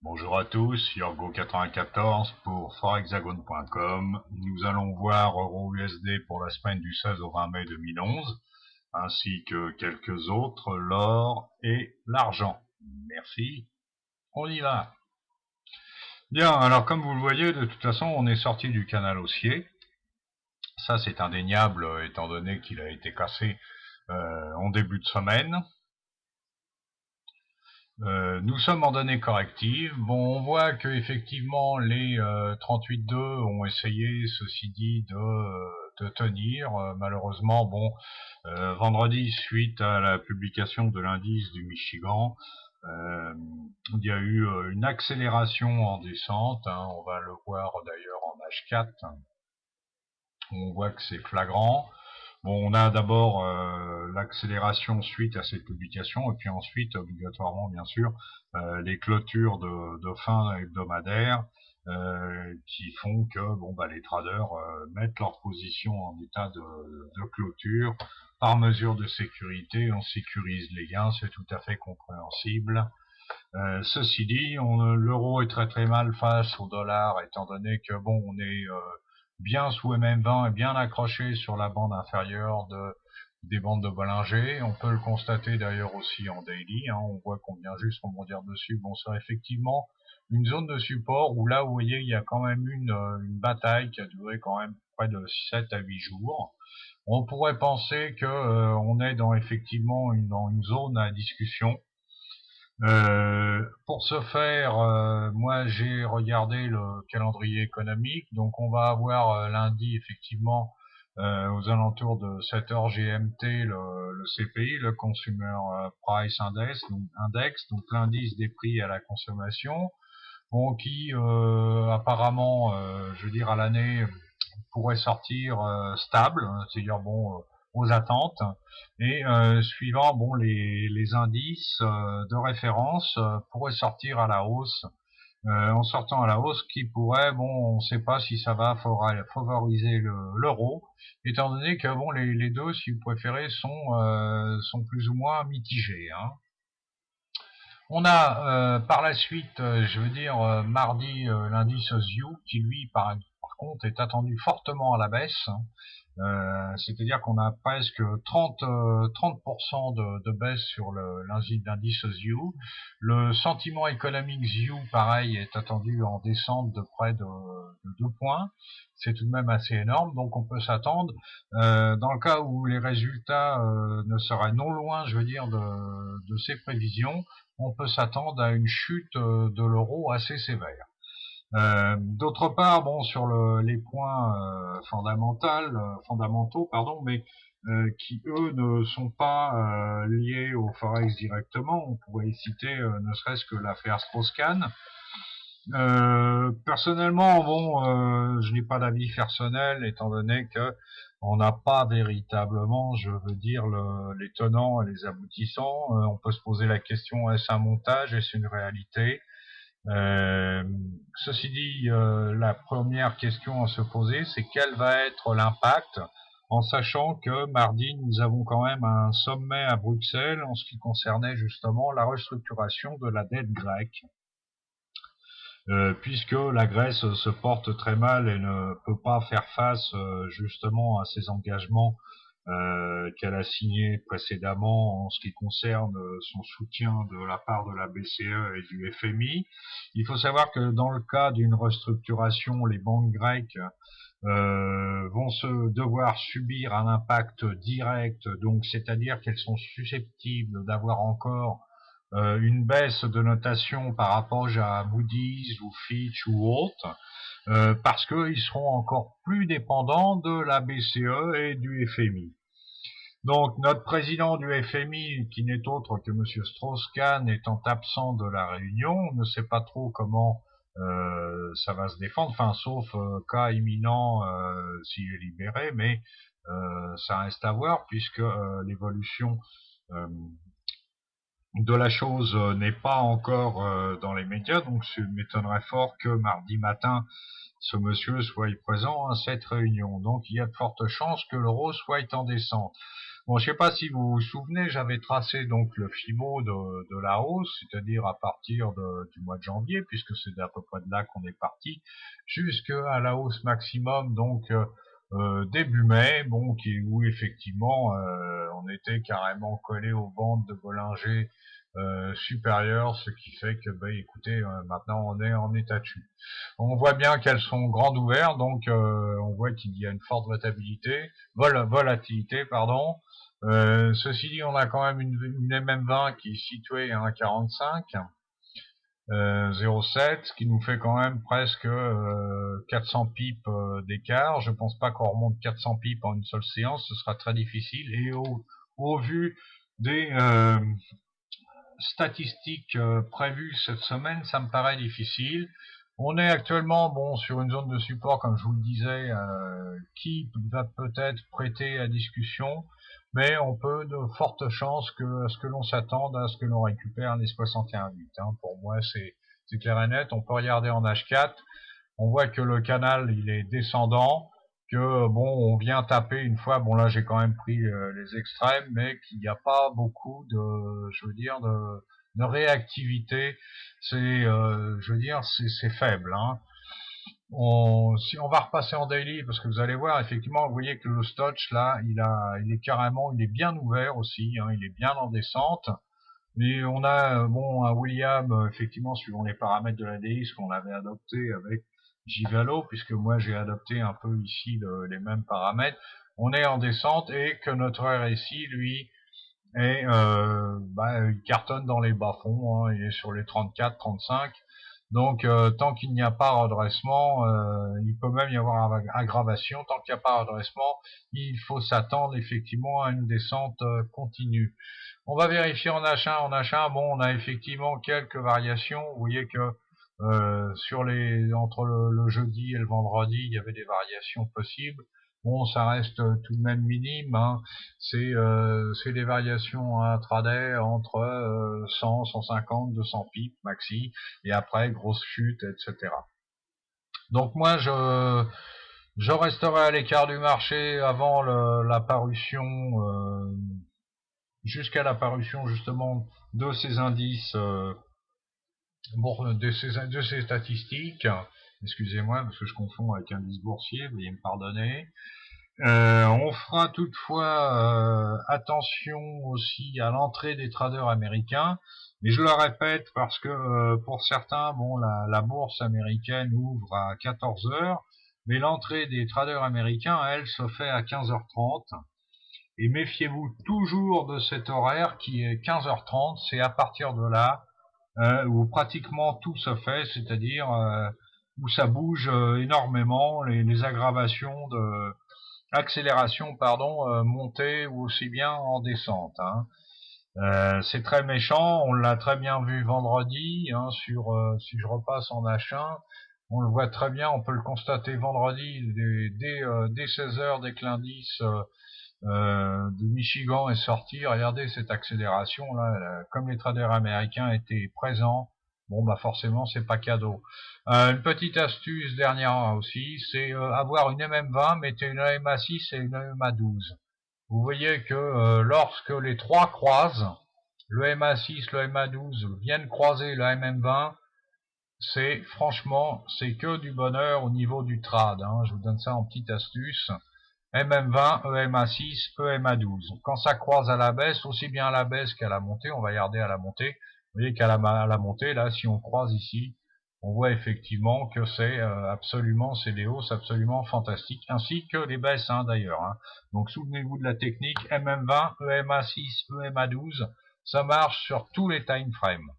Bonjour à tous, Yorgo94 pour forexagone.com. Nous allons voir EURUSD pour la semaine du 16 au 20 mai 2011, ainsi que quelques autres, l'or et l'argent. Merci, on y va. Bien, alors comme vous le voyez, de toute façon, on est sorti du canal haussier. Ça, c'est indéniable, étant donné qu'il a été cassé en début de semaine. Nous sommes en données correctives. Bon, on voit que effectivement les 38.2 ont essayé, ceci dit, de tenir. Malheureusement, bon, vendredi, suite à la publication de l'indice du Michigan, euh, il y a eu une accélération en descente. Hein, on va le voir d'ailleurs en H4. On voit que c'est flagrant. Bon, on a d'abord l'accélération suite à cette publication, et puis ensuite, obligatoirement, bien sûr, les clôtures de fin hebdomadaire qui font que bon bah les traders mettent leur position en état de clôture. Par mesure de sécurité, on sécurise les gains, c'est tout à fait compréhensible. Ceci dit, l'euro est très très mal face au dollar, étant donné que bon, on est bien sous MM20 et bien accroché sur la bande inférieure des bandes de Bollinger. On peut le constater d'ailleurs aussi en daily. Hein, on voit qu'on vient juste rebondir dessus. Bon, c'est effectivement une zone de support où là, vous voyez, il y a quand même une bataille qui a duré quand même près de 7 à 8 jours. On pourrait penser que on est dans effectivement dans une zone à discussion. Pour ce faire, moi j'ai regardé le calendrier économique, donc on va avoir lundi effectivement aux alentours de 7h GMT le CPI, le Consumer Price Index, donc l'indice des prix à la consommation, bon qui apparemment, je veux dire à l'année pourrait sortir stable, c'est-à-dire bon aux attentes et suivant bon les indices de référence pourraient sortir à la hausse. En sortant à la hausse, qui pourrait, bon, on ne sait pas si ça va favoriser l'euro, étant donné que bon, les deux, si vous préférez, sont plus ou moins mitigés. Hein. On a par la suite, je veux dire, mardi, l'indice ZIU, qui lui, par contre, est attendu fortement à la baisse. Hein. C'est-à-dire qu'on a presque 30% de baisse sur l'indice ZIU. Le sentiment économique ZIU, pareil, est attendu en descente de près de 2 points. C'est tout de même assez énorme, donc on peut s'attendre, dans le cas où les résultats ne seraient non loin, je veux dire, de ces prévisions, on peut s'attendre à une chute de l'euro assez sévère. D'autre part, bon, sur les points fondamentaux, pardon, mais qui eux ne sont pas liés au forex directement, on pourrait y citer ne serait-ce que l'affaire Strauss-Kahn. Personnellement, bon, je n'ai pas d'avis personnel étant donné que on n'a pas véritablement, je veux dire, les tenants et les aboutissants. On peut se poser la question, est-ce un montage, est-ce une réalité? Euh, Ceci dit, la première question à se poser, c'est quel va être l'impact, en sachant que mardi, nous avons quand même un sommet à Bruxelles en ce qui concernait justement la restructuration de la dette grecque, puisque la Grèce se porte très mal et ne peut pas faire face justement à ses engagements qu'elle a signé précédemment en ce qui concerne son soutien de la part de la BCE et du FMI. Il faut savoir que dans le cas d'une restructuration, les banques grecques vont se devoir subir un impact direct, donc c'est-à-dire qu'elles sont susceptibles d'avoir encore une baisse de notation par rapport à Moody's ou Fitch ou autres, parce qu'ils seront encore plus dépendants de la BCE et du FMI. Donc notre président du FMI, qui n'est autre que M. Strauss-Kahn, étant absent de la réunion, on ne sait pas trop comment ça va se défendre, enfin sauf cas imminent s'il est libéré, mais ça reste à voir puisque l'évolution euh, de la chose n'est pas encore dans les médias, donc ça m'étonnerait fort que mardi matin ce monsieur soit présent à cette réunion. Donc il y a de fortes chances que l'euro soit en descente. Bon, je sais pas si vous vous souvenez, j'avais tracé donc le FIBO de la hausse, c'est-à-dire à partir du mois de janvier, puisque c'est à peu près de là qu'on est parti, jusqu'à la hausse maximum, donc début mai, bon, où effectivement on était carrément collé aux bandes de Bollinger supérieures, ce qui fait que, bah, écoutez, maintenant on est en état de chute. On voit bien qu'elles sont grandes ouvertes, donc on voit qu'il y a une forte volatilité, pardon. Ceci dit, on a quand même une MM20 qui est située à 1,45, 0,7, ce qui nous fait quand même presque 400 pips d'écart. Je pense pas qu'on remonte 400 pips en une seule séance, ce sera très difficile. Et au vu des statistiques prévues cette semaine, ça me paraît difficile. On est actuellement bon sur une zone de support, comme je vous le disais, qui va peut-être prêter à discussion, mais on peut de fortes chances que ce que l'on s'attende à ce que l'on récupère les 61,8. Hein. Pour moi, c'est clair et net. On peut regarder en H4, on voit que le canal il est descendant, que bon on vient taper une fois, bon là j'ai quand même pris les extrêmes, mais qu'il n'y a pas beaucoup de, je veux dire, de réactivité. C'est, je veux dire, c'est faible. Hein. Si on va repasser en daily, parce que vous allez voir, effectivement, vous voyez que le Stotch là, il est carrément, il est bien ouvert aussi, hein, il est bien en descente. Et on a bon un William, effectivement, suivant les paramètres de la DX qu'on avait adopté avec Givalo, puisque moi j'ai adopté un peu ici les mêmes paramètres. On est en descente et que notre RSI, lui, est, il cartonne dans les bas-fonds, hein, il est sur les 34, 35. Donc tant qu'il n'y a pas redressement, il peut même y avoir aggravation. Tant qu'il n'y a pas redressement, il faut s'attendre effectivement à une descente continue. On va vérifier en H1. En H1, bon, on a effectivement quelques variations. Vous voyez que entre le jeudi et le vendredi, il y avait des variations possibles. Bon, ça reste tout de même minime. Hein. C'est des variations intraday entre 100, 150, 200 pips maxi, et après grosse chute, etc. Donc moi, je resterai à l'écart du marché avant la parution. Jusqu'à l'apparition justement de ces indices, de ces statistiques, excusez-moi parce que je confonds avec indice boursier, veuillez me pardonner. On fera toutefois attention aussi à l'entrée des traders américains, mais je le répète parce que pour certains, bon, la bourse américaine ouvre à 14 heures, mais l'entrée des traders américains, elle, se fait à 15h30. Et méfiez-vous toujours de cet horaire qui est 15h30, c'est à partir de là où pratiquement tout se fait, c'est-à-dire où ça bouge énormément, les aggravations de accélération, pardon, montée ou aussi bien en descente. Hein. C'est très méchant, on l'a très bien vu vendredi, hein, si je repasse en H1, on le voit très bien, on peut le constater vendredi dès 16h, dès que l'indice de Michigan est sorti. Regardez cette accélération là, comme les traders américains étaient présents, bon bah forcément c'est pas cadeau. Une petite astuce dernière aussi, c'est avoir une MM20, mettez une EMA6 et une EMA12. Vous voyez que lorsque les trois croisent, le MA6, le MA12 viennent croiser le MM20, c'est franchement c'est que du bonheur au niveau du trad. Hein. Je vous donne ça en petite astuce. MM20, EMA6, EMA12. Quand ça croise à la baisse, aussi bien à la baisse qu'à la montée, on va regarder à la montée. Vous voyez qu'à la montée, là, si on croise ici, on voit effectivement que c'est absolument, c'est des hausses absolument fantastiques, ainsi que les baisses hein, d'ailleurs. Hein. Donc souvenez-vous de la technique MM20, EMA6, EMA12, ça marche sur tous les time frames.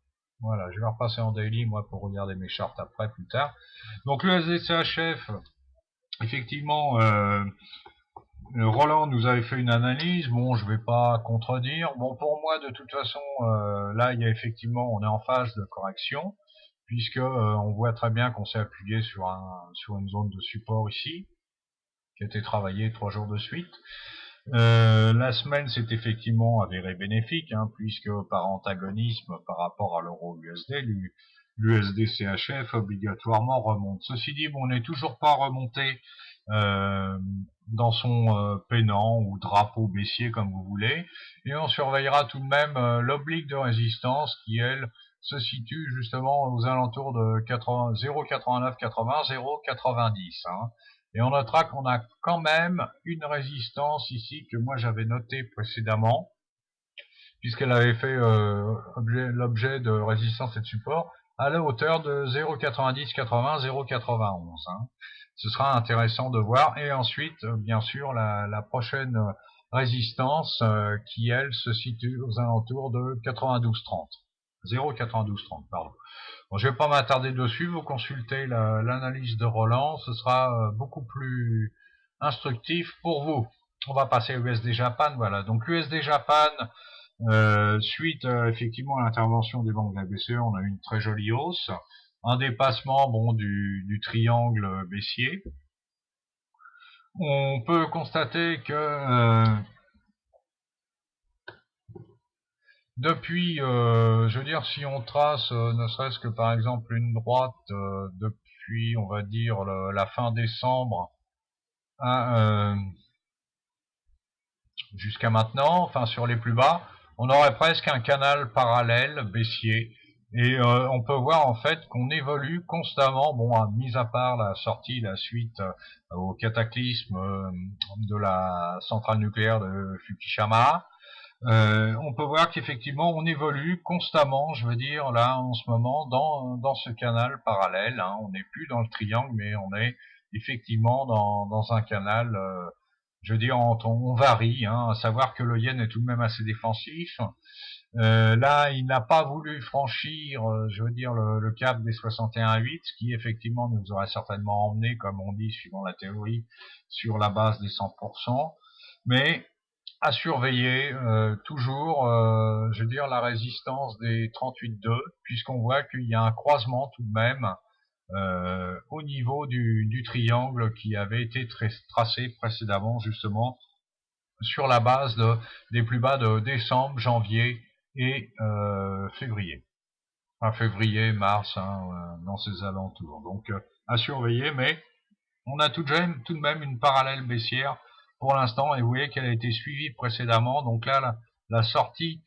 Voilà, je vais repasser en daily, moi, pour regarder mes charts après, plus tard. Donc le SDCHF, effectivement, Roland nous avait fait une analyse, bon je vais pas contredire, bon pour moi de toute façon là il y a effectivement on est en phase de correction puisque on voit très bien qu'on s'est appuyé sur une zone de support ici qui a été travaillée 3 jours de suite. La semaine c'est effectivement avéré bénéfique hein, puisque par antagonisme par rapport à l'euro USD, l'USD CHF obligatoirement remonte. Ceci dit, bon, on n'est toujours pas remonté dans son pennant ou drapeau baissier comme vous voulez, et on surveillera tout de même l'oblique de résistance qui elle se situe justement aux alentours de 0,8980, 0,90. Hein. Et on notera qu'on a quand même une résistance ici que moi j'avais notée précédemment, puisqu'elle avait fait l'objet de résistance et de support à la hauteur de 0,9080, 0,91. Hein. Ce sera intéressant de voir. Et ensuite, bien sûr, la prochaine résistance qui, elle, se situe aux alentours de 92,30. 0,9230, pardon. Bon, je ne vais pas m'attarder dessus, vous consultez l'analyse de Roland, ce sera beaucoup plus instructif pour vous. On va passer à USD Japan, voilà. Donc USD Japan, suite effectivement à l'intervention des banques de la BCE, on a eu une très jolie hausse, un dépassement bon du triangle baissier. On peut constater que depuis, je veux dire, si on trace ne serait-ce que par exemple une droite depuis, on va dire, la fin décembre jusqu'à maintenant, enfin sur les plus bas, on aurait presque un canal parallèle baissier. Et on peut voir en fait qu'on évolue constamment, bon, mis à part la sortie, la suite au cataclysme de la centrale nucléaire de Fukushima, on peut voir qu'effectivement on évolue constamment, je veux dire, là en ce moment, dans ce canal parallèle. Hein. On n'est plus dans le triangle, mais on est effectivement dans un canal, je veux dire, on varie, hein, à savoir que le yen est tout de même assez défensif. Là, il n'a pas voulu franchir, je veux dire, le cap des 61,8, ce qui effectivement nous aurait certainement emmené, comme on dit, suivant la théorie, sur la base des 100%. Mais à surveiller toujours, je veux dire, la résistance des 38,2, puisqu'on voit qu'il y a un croisement tout de même au niveau du triangle qui avait été tracé précédemment, justement, sur la base des plus bas de décembre, janvier et février. Enfin, février, mars, hein, dans ces alentours. Donc, à surveiller, mais on a tout de même une parallèle baissière pour l'instant, et vous voyez qu'elle a été suivie précédemment. Donc là, la sortie,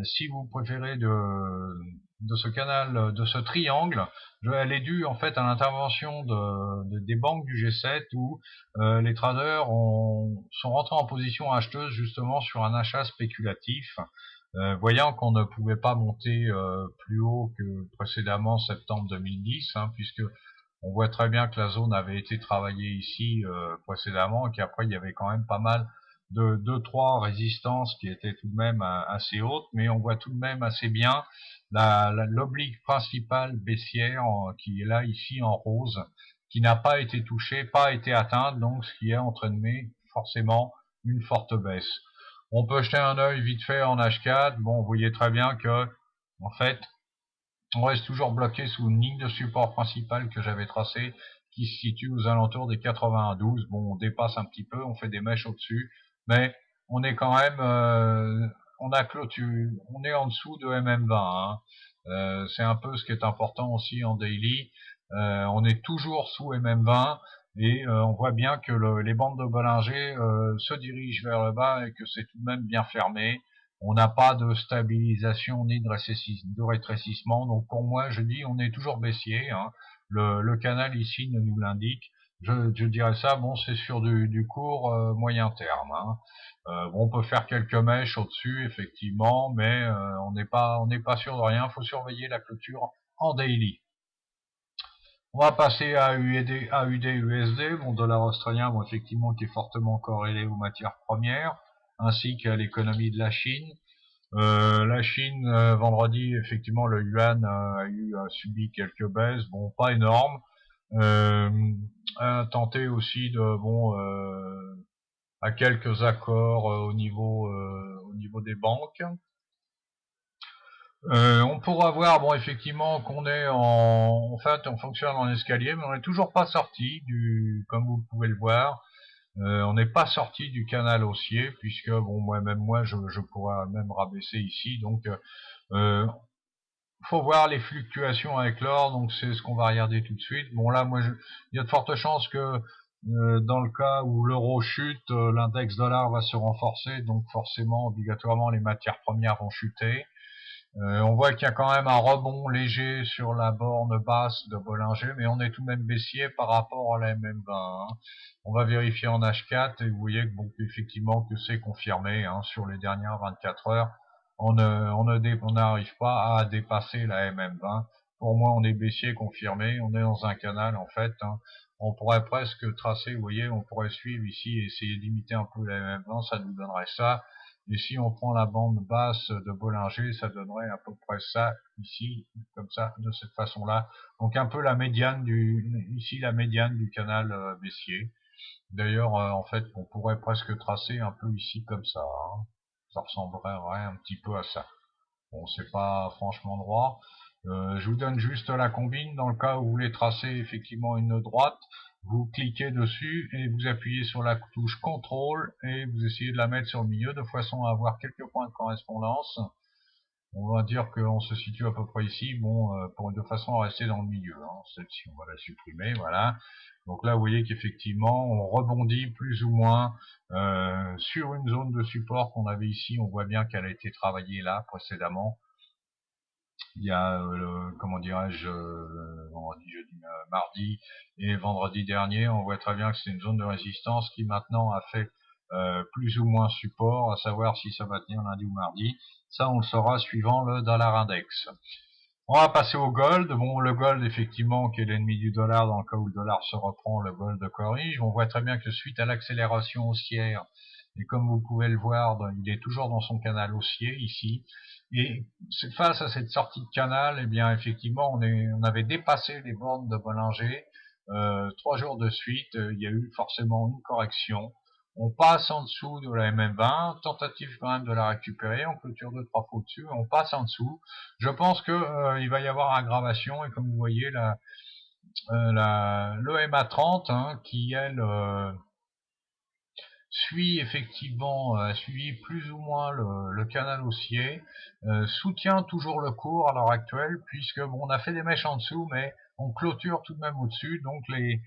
si vous préférez, de ce canal, de ce triangle, elle est due en fait à l'intervention des banques du G7 où les traders sont rentrés en position acheteuse justement sur un achat spéculatif. Voyant qu'on ne pouvait pas monter plus haut que précédemment septembre 2010, hein, puisque on voit très bien que la zone avait été travaillée ici précédemment et qu'après il y avait quand même pas mal de 2-3 résistances qui étaient tout de même assez hautes, mais on voit tout de même assez bien l'oblique principale baissière qui est là ici en rose, qui n'a pas été touchée, pas été atteinte, donc ce qui a entraîné forcément une forte baisse. On peut jeter un œil vite fait en H4, bon vous voyez très bien que en fait on reste toujours bloqué sous une ligne de support principale que j'avais tracée qui se situe aux alentours des 92. Bon, on dépasse un petit peu, on fait des mèches au-dessus, mais on est quand même, on a clôture, on est en dessous de MM20. Hein. C'est un peu ce qui est important aussi en daily. On est toujours sous MM20 et on voit bien que les bandes de Bollinger se dirigent vers le bas et que c'est tout de même bien fermé. On n'a pas de stabilisation ni de rétrécissement. Donc pour moi, je dis on est toujours baissier. Hein. Le canal ici ne nous l'indique. Je dirais ça, bon, c'est sur du court moyen terme. Hein. Bon, on peut faire quelques mèches au-dessus, effectivement, mais on n'est pas sûr de rien. Il faut surveiller la clôture en daily. On va passer à AUD, USD, bon, dollar australien, bon, effectivement, qui est fortement corrélé aux matières premières, ainsi qu'à l'économie de la Chine. La Chine, vendredi, effectivement, le yuan a subi quelques baisses, bon, pas énormes. A tenté aussi de, bon, à quelques accords au niveau des banques. On pourra voir, bon, effectivement, qu'on est en fait, on fonctionne en escalier, mais on n'est toujours pas sorti comme vous pouvez le voir, on n'est pas sorti du canal haussier, puisque, bon, moi, je pourrais même rabaisser ici, donc, faut voir les fluctuations avec l'or, donc c'est ce qu'on va regarder tout de suite. Bon, là, il y a de fortes chances que Dans le cas où l'euro chute, l'index dollar va se renforcer, donc forcément, obligatoirement, les matières premières vont chuter. On voit qu'il y a quand même un rebond léger sur la borne basse de Bollinger, mais on est tout de même baissier par rapport à la MM20. Hein. On va vérifier en H4 et vous voyez que bon, effectivement que c'est confirmé hein, sur les dernières 24 heures. On n'arrive pas à dépasser la MM20. Pour moi, on est baissier confirmé. On est dans un canal en fait. Hein. On pourrait presque tracer, vous voyez, on pourrait suivre ici et essayer d'imiter un peu la MM20. Ça nous donnerait ça. Et si on prend la bande basse de Bollinger, ça donnerait à peu près ça ici, comme ça, de cette façon-là. Donc un peu la médiane ici la médiane du canal baissier. D'ailleurs, en fait, on pourrait presque tracer un peu ici comme ça. Hein. Ça ressemblerait un petit peu à ça. Bon, c'est pas franchement droit. Je vous donne juste la combine dans le cas où vous voulez tracer effectivement une droite. Vous cliquez dessus et vous appuyez sur la touche contrôle et vous essayez de la mettre sur le milieu de façon à avoir quelques points de correspondance. On va dire qu'on se situe à peu près ici, bon, de façon à rester dans le milieu. Hein. Celle-ci, on va la supprimer, voilà. Donc là, vous voyez qu'effectivement, on rebondit plus ou moins sur une zone de support qu'on avait ici. On voit bien qu'elle a été travaillée là précédemment. Il y a, comment dirais-je, vendredi, jeudi, mardi et vendredi dernier, on voit très bien que c'est une zone de résistance qui maintenant a fait plus ou moins support, à savoir si ça va tenir lundi ou mardi. Ça, on le saura suivant le dollar index. On va passer au gold. Bon, le gold, effectivement, qui est l'ennemi du dollar, dans le cas où le dollar se reprend, le gold corrige. On voit très bien que suite à l'accélération haussière, et comme vous pouvez le voir, il est toujours dans son canal haussier, ici. Et face à cette sortie de canal, eh bien, effectivement, on avait dépassé les bornes de Bollinger. 3 jours de suite, il y a eu forcément une correction. On passe en dessous de la MM20, tentative quand même de la récupérer, on clôture 2-3 fois au-dessus, on passe en dessous. Je pense que il va y avoir aggravation et comme vous voyez l'EMA 30 hein, qui elle suit effectivement a suivi plus ou moins le canal haussier, soutient toujours le cours à l'heure actuelle puisque bon, on a fait des mèches en dessous mais on clôture tout de même au-dessus, donc les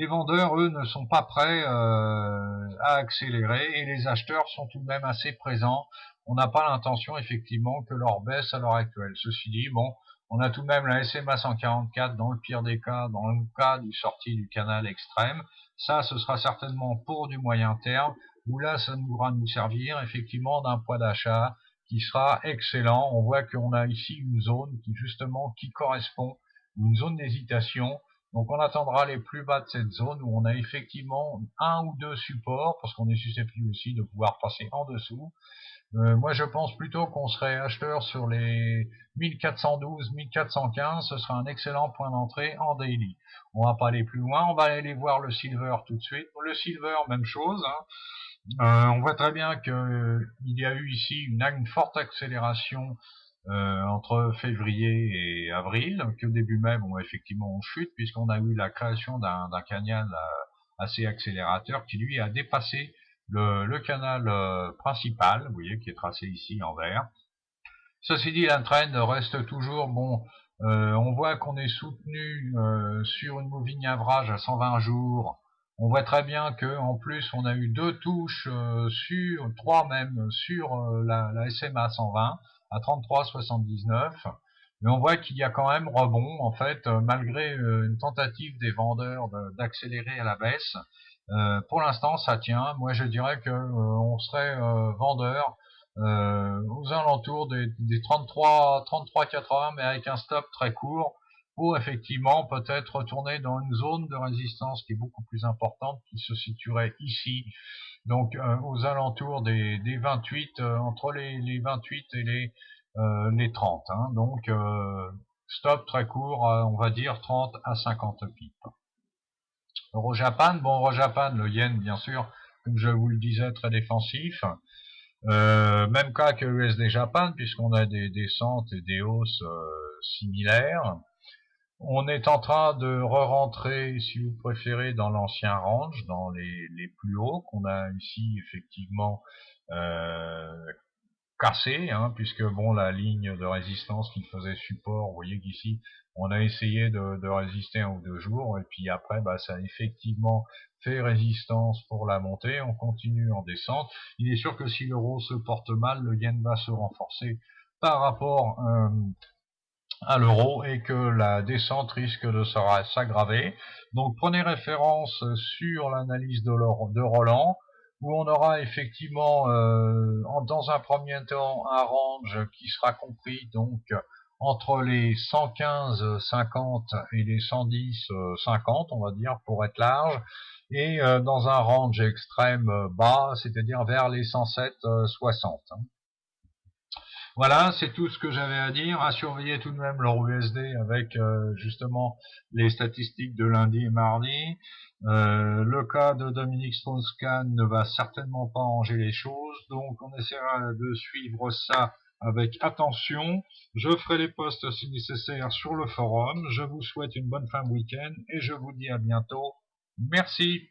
vendeurs eux ne sont pas prêts à accélérer et les acheteurs sont tout de même assez présents. On n'a pas l'intention effectivement que l'or baisse à l'heure actuelle. Ceci dit, bon, on a tout de même la SMA 144 dans le pire des cas, dans le cas du sortie du canal extrême. Ça, ce sera certainement pour du moyen terme, où là, ça pourra nous servir effectivement d'un poids d'achat qui sera excellent. On voit qu'on a ici une zone qui justement qui correspond, une zone d'hésitation. Donc on attendra les plus bas de cette zone où on a effectivement un ou deux supports, parce qu'on est susceptible aussi de pouvoir passer en dessous. Moi, je pense plutôt qu'on serait acheteur sur les 1412, 1415. Ce sera un excellent point d'entrée en daily. On va pas aller plus loin. On va aller voir le silver tout de suite. Le silver, même chose. Hein. On voit très bien que il y a eu ici une forte accélération entre février et avril, que au début même, effectivement, on chute puisqu'on a eu la création d'un canal assez accélérateur qui lui a dépassé le canal principal, vous voyez, qui est tracé ici en vert. Ceci dit, la trend reste toujours bon. On voit qu'on est soutenu sur une moving average à 120 jours. On voit très bien que en plus on a eu deux touches sur trois même sur la SMA 120 à 33,79. Mais on voit qu'il y a quand même rebond en fait malgré une tentative des vendeurs d'accélérer à la baisse. Pour l'instant, ça tient. Moi, je dirais que on serait vendeur aux alentours des 33,80, mais avec un stop très court pour effectivement peut-être retourner dans une zone de résistance qui est beaucoup plus importante, qui se situerait ici, donc aux alentours des 28, entre les 28 et les 30. Hein. Donc stop très court, on va dire 30 à 50 pips. Euro-Japan, bon Euro-Japan, le yen bien sûr, comme je vous le disais, très défensif. Même cas que USD Japan, puisqu'on a des descentes et des hausses similaires. On est en train de re-rentrer, si vous préférez, dans l'ancien range, dans les plus hauts, qu'on a ici effectivement cassé, hein, puisque bon, la ligne de résistance qui faisait support, vous voyez qu'ici on a essayé de résister 1 ou 2 jours, et puis après bah, ça a effectivement fait résistance pour la montée. On continue en descente. Il est sûr que si l'euro se porte mal, le yen va se renforcer par rapport à l'euro, et que la descente risque de s'aggraver. Donc prenez référence sur l'analyse de Roland, où on aura effectivement dans un premier temps un range qui sera compris donc entre les 115,50 et les 110,50, on va dire, pour être large, et dans un range extrême bas, c'est-à-dire vers les 107,60. Voilà, c'est tout ce que j'avais à dire. À surveiller tout de même l'euro USD avec justement les statistiques de lundi et mardi. Le cas de Dominique Strauss-Kahn ne va certainement pas arranger les choses, donc on essaiera de suivre ça avec attention. Je ferai les posts si nécessaire sur le forum. Je vous souhaite une bonne fin de week-end et je vous dis à bientôt. Merci.